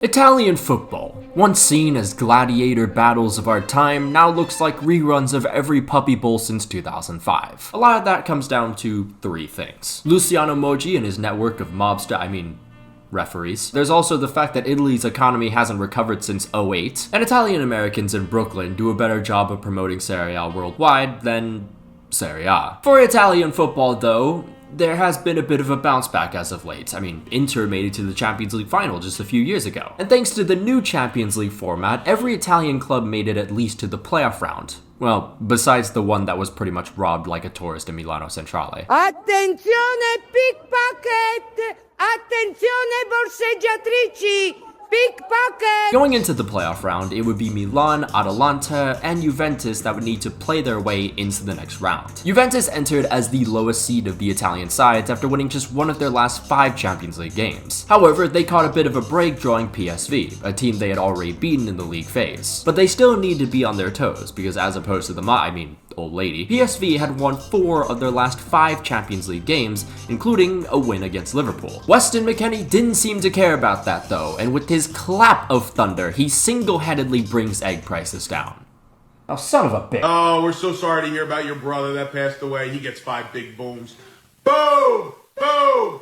Italian football, once seen as gladiator battles of our time, now looks like reruns of every puppy bowl since 2005. A lot of that comes down to three things. Luciano Moggi and his network of referees. There's also the fact that Italy's economy hasn't recovered since '08, and Italian Americans in Brooklyn do a better job of promoting Serie A worldwide than Serie A. For Italian football though, there has been a bit of a bounce back as of late. Inter made it to the Champions League final just a few years ago. And thanks to the new Champions League format, every Italian club made it at least to the playoff round. Well, besides the one that was pretty much robbed like a tourist in Milano Centrale. Attenzione pickpocket! Attenzione borseggiatrici! Pickpocket! Going into the playoff round, it would be Milan, Atalanta, and Juventus that would need to play their way into the next round. Juventus entered as the lowest seed of the Italian sides after winning just one of their last 5 Champions League games. However, they caught a bit of a break drawing PSV, a team they had already beaten in the league phase. But they still need to be on their toes, because as opposed to the old lady, PSV had won 4 of their last 5 Champions League games, including a win against Liverpool. Weston McKennie didn't seem to care about that though, and with his clap of thunder, he single-handedly brings egg prices down. Oh, son of a bitch. Oh, we're so sorry to hear about your brother that passed away. He gets 5 big booms. Boom! Boom!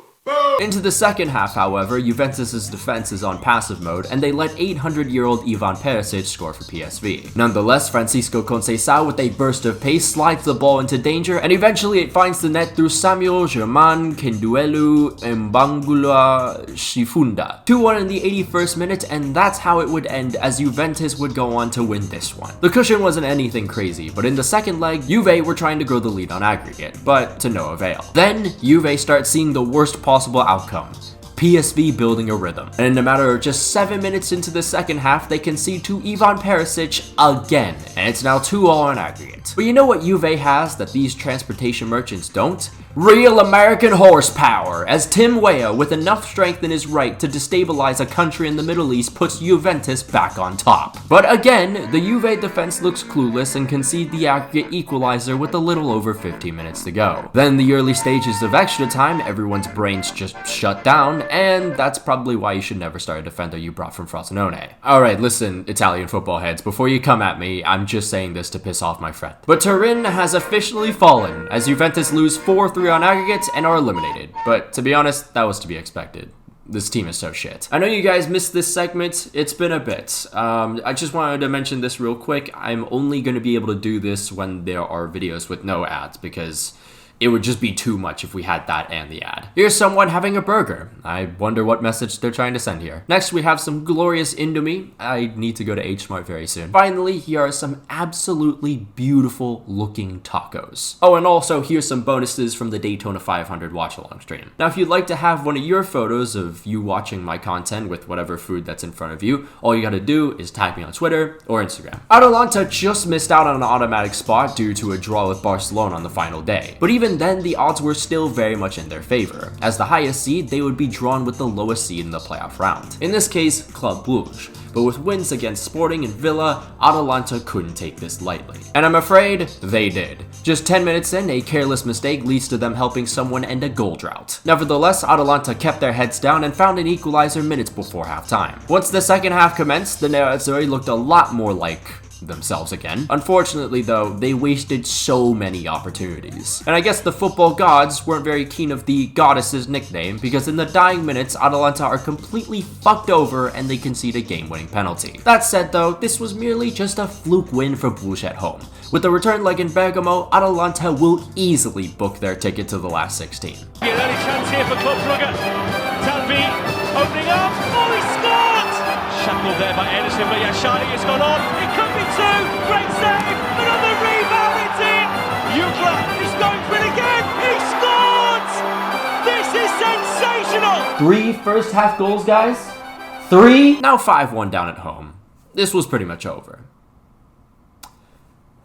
Into the second half, however, Juventus' defense is on passive mode, and they let 800-year-old Ivan Perisic score for PSV. Nonetheless, Francisco Conceição with a burst of pace slides the ball into danger, and eventually it finds the net through Samuel Germain Kenduelu Mbangula Shifunda. 2-1 in the 81st minute, and that's how it would end, as Juventus would go on to win this one. The cushion wasn't anything crazy, but in the second leg, Juve were trying to grow the lead on aggregate, but to no avail. Then, Juve starts seeing the worst possible outcome. PSV building a rhythm. And in a matter of just 7 minutes into the second half, they concede to Ivan Perisic again, and it's now 2-2 on aggregate. But you know what Juve has that these transportation merchants don't? Real American horsepower, as Tim Weah, with enough strength in his right to destabilize a country in the Middle East, puts Juventus back on top. But again, the Juve defense looks clueless and concede the aggregate equalizer with a little over 15 minutes to go. Then the early stages of extra time, everyone's brains just shut down, and that's probably why you should never start a defender you brought from Frosinone. Alright, listen, Italian football heads, before you come at me, I'm just saying this to piss off my friend. But Turin has officially fallen, as Juventus lose 4-3 on aggregate and are eliminated. But to be honest, that was to be expected. This team is so shit. I know you guys missed this segment. It's been a bit. I just wanted to mention this real quick. I'm only going to be able to do this when there are videos with no ads, because it would just be too much if we had that and the ad. Here's someone having a burger. I wonder what message they're trying to send here. Next, we have some glorious Indomie. I need to go to H Mart very soon. Finally, here are some absolutely beautiful looking tacos. Oh, and also here's some bonuses from the Daytona 500 watch-along stream. Now, if you'd like to have one of your photos of you watching my content with whatever food that's in front of you, all you gotta do is tag me on Twitter or Instagram. Atalanta just missed out on an automatic spot due to a draw with Barcelona on the final day. But even then, the odds were still very much in their favor. As the highest seed, they would be drawn with the lowest seed in the playoff round. In this case, Club Brugge. But with wins against Sporting and Villa, Atalanta couldn't take this lightly. And I'm afraid they did. Just 10 minutes in, a careless mistake leads to them helping someone end a goal drought. Nevertheless, Atalanta kept their heads down and found an equalizer minutes before halftime. Once the second half commenced, the Nerazzurri looked a lot more like themselves again. Unfortunately though, they wasted so many opportunities. And I guess the football gods weren't very keen of the goddess's nickname, because in the dying minutes, Atalanta are completely fucked over and they concede a game-winning penalty. That said though, this was merely just a fluke win for Brugge at home. With the return leg in Bergamo, Atalanta will easily book their ticket to the last 16. An early chance here for Club Brugge. Talbi opening up. Oh, he scored! Shackled there by Edison, but Yashani has gone on. It could be 2. Great save. Another rebound. It's in. Jukla is going for it again. He scored! This is sensational. 3 first half goals, guys. 3. Now 5-1 down at home. This was pretty much over.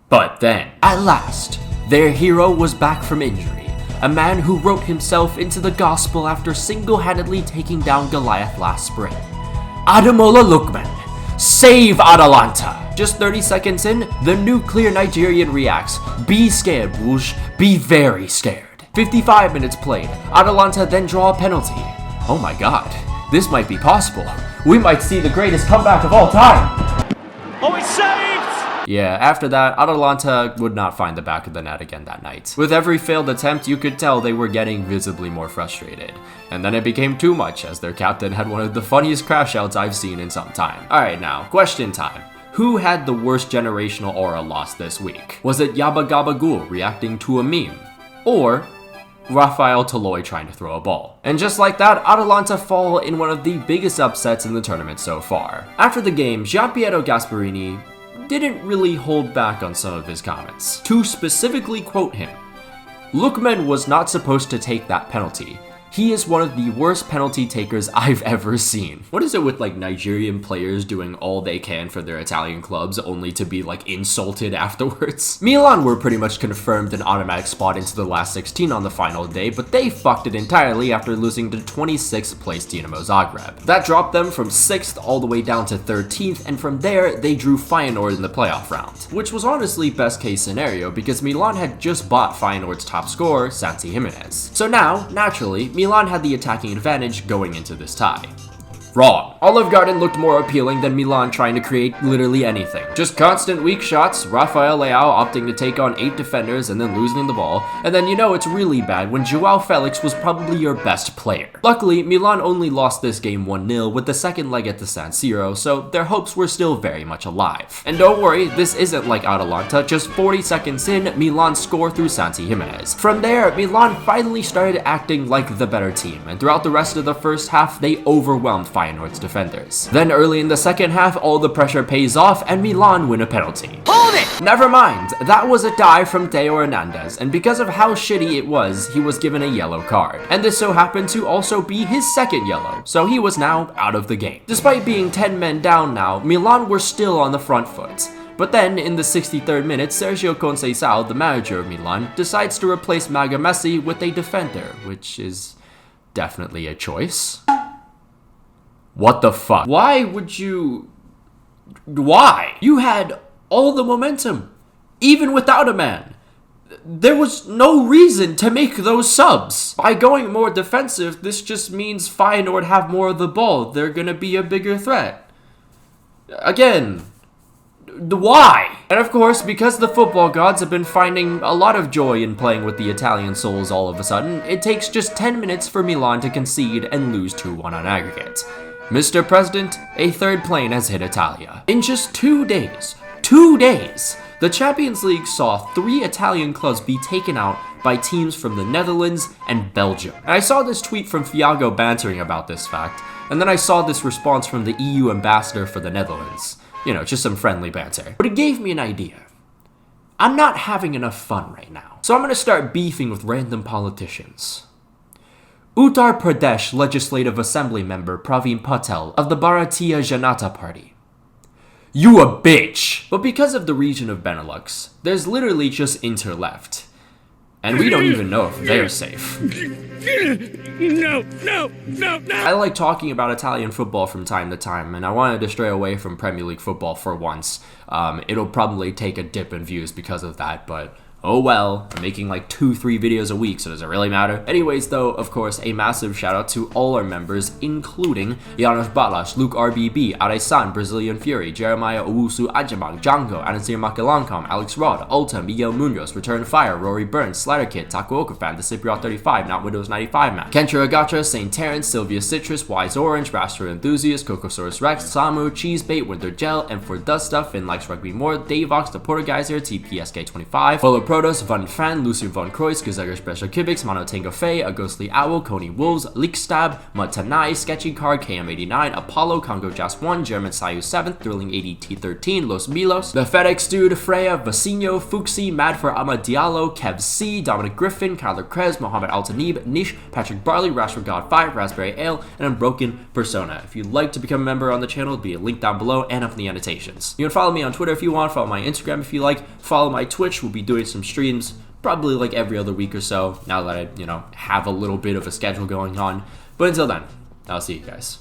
But then, at last, their hero was back from injury. A man who wrote himself into the gospel after single-handedly taking down Goliath last spring. Ademola Lookman, save Atalanta! Just 30 seconds in, the nuclear Nigerian reacts. Be scared, Brugge. Be very scared. 55 minutes played. Atalanta then draw a penalty. Oh my god, this might be possible. we might see the greatest comeback of all time. Oh, it's saved! Yeah, after that, Atalanta would not find the back of the net again that night. With every failed attempt, you could tell they were getting visibly more frustrated. And then it became too much, as their captain had one of the funniest crash outs I've seen in some time. Alright now, question time. Who had the worst generational aura loss this week? Was it Yabba Gabba Ghoul reacting to a meme? Or Rafael Toloi trying to throw a ball? And just like that, Atalanta fall in one of the biggest upsets in the tournament so far. After the game, Gianpiero Gasperini didn't really hold back on some of his comments. To specifically quote him, "Lookman was not supposed to take that penalty. He is one of the worst penalty takers I've ever seen." What is it with like Nigerian players doing all they can for their Italian clubs only to be like insulted afterwards? Milan were pretty much confirmed an automatic spot into the last 16 on the final day, but they fucked it entirely after losing to 26th place Dinamo Zagreb. That dropped them from 6th all the way down to 13th, and from there they drew Feyenoord in the playoff round, which was honestly best case scenario because Milan had just bought Feyenoord's top scorer, Santi Jimenez. So now, naturally, Milan had the attacking advantage going into this tie. Wrong. Olive Garden looked more appealing than Milan trying to create literally anything. Just constant weak shots, Rafael Leao opting to take on 8 defenders and then losing the ball, and then you know it's really bad when Joao Felix was probably your best player. Luckily, Milan only lost this game 1-0 with the second leg at the San Siro, so their hopes were still very much alive. And don't worry, this isn't like Atalanta, just 40 seconds in, Milan score through Santi Jimenez. From there, Milan finally started acting like the better team, and throughout the rest of the first half, they overwhelmed Feyenoord's defenders. Then early in the second half, all the pressure pays off and Milan win a penalty. Hold it! Never mind, that was a dive from Theo Hernandez, and because of how shitty it was, he was given a yellow card. And this so happened to also be his second yellow, so he was now out of the game. Despite being 10 men down now, Milan were still on the front foot. But then, in the 63rd minute, Sergio Conceição, the manager of Milan, decides to replace Maga Messi with a defender, which is definitely a choice. What the fuck? Why would you... Why? You had all the momentum, even without a man. There was no reason to make those subs. By going more defensive, this just means Feyenoord have more of the ball. They're gonna be a bigger threat. Again, why? And of course, because the football gods have been finding a lot of joy in playing with the Italian souls all of a sudden, it takes just 10 minutes for Milan to concede and lose 2-1 on aggregate. Mr. President, a third plane has hit Italia. In just 2 days, the Champions League saw 3 Italian clubs be taken out by teams from the Netherlands and Belgium. And I saw this tweet from Fiago bantering about this fact, and then I saw this response from the EU ambassador for the Netherlands. You know, just some friendly banter. But it gave me an idea. I'm not having enough fun right now, so I'm gonna start beefing with random politicians. Uttar Pradesh Legislative Assembly member Praveen Patel of the Bharatiya Janata Party. You a bitch! But because of the region of Benelux, there's literally just Inter left. And we don't even know if they're safe. No. I like talking about Italian football from time to time, and I wanted to stray away from Premier League football for once. It'll probably take a dip in views because of that, but oh well, I'm making like 2-3 videos a week, so does it really matter? Anyways though, of course, a massive shout out to all our members, including Janos Balas, Luke RBB, Aresan, Brazilian Fury, Jeremiah Owusu Ajamang, Django, Anasir Makalankam, Alex Rod, Ulta, Miguel Munoz, Return Fire, Rory Burns, Slider Kid, Takuoka Fan, The Cypriot 35, Not Windows 95 Man, Kentra Agatra, St. Terrence, Sylvia Citrus, Wise Orange, Raster Enthusiast, Cocosaurus Rex, Samu, Cheesebait, Winter Gel, and for Dust Stuff, Finn Likes Rugby More, Davox, The Portergeiser, TPSK25, Fuller Protos, Van Fan, Lucien Von Kreuz, Gezeger Special Cubics, Monotango Fey, A Ghostly Owl, Coney Wolves, Leakstab, Matanai, Sketchy Card, KM89, Apollo, Congo Jazz 1, German Sayu 7th, Thrilling 80 T13, Los Milos, The FedEx Dude, Freya, Vasino, Fuxi, Mad for Ama Diallo, Kev C, Dominic Griffin, Kyler Krez, Mohammed Altanib, Nish, Patrick Barley, Rashford God 5, Raspberry Ale, and Unbroken Persona. If you'd like to become a member on the channel, there'll be a link down below and up in the annotations. You can follow me on Twitter if you want, follow my Instagram if you like, follow my Twitch, we'll be doing some streams probably like every other week or so, now that I, have a little bit of a schedule going on. But until then, I'll see you guys.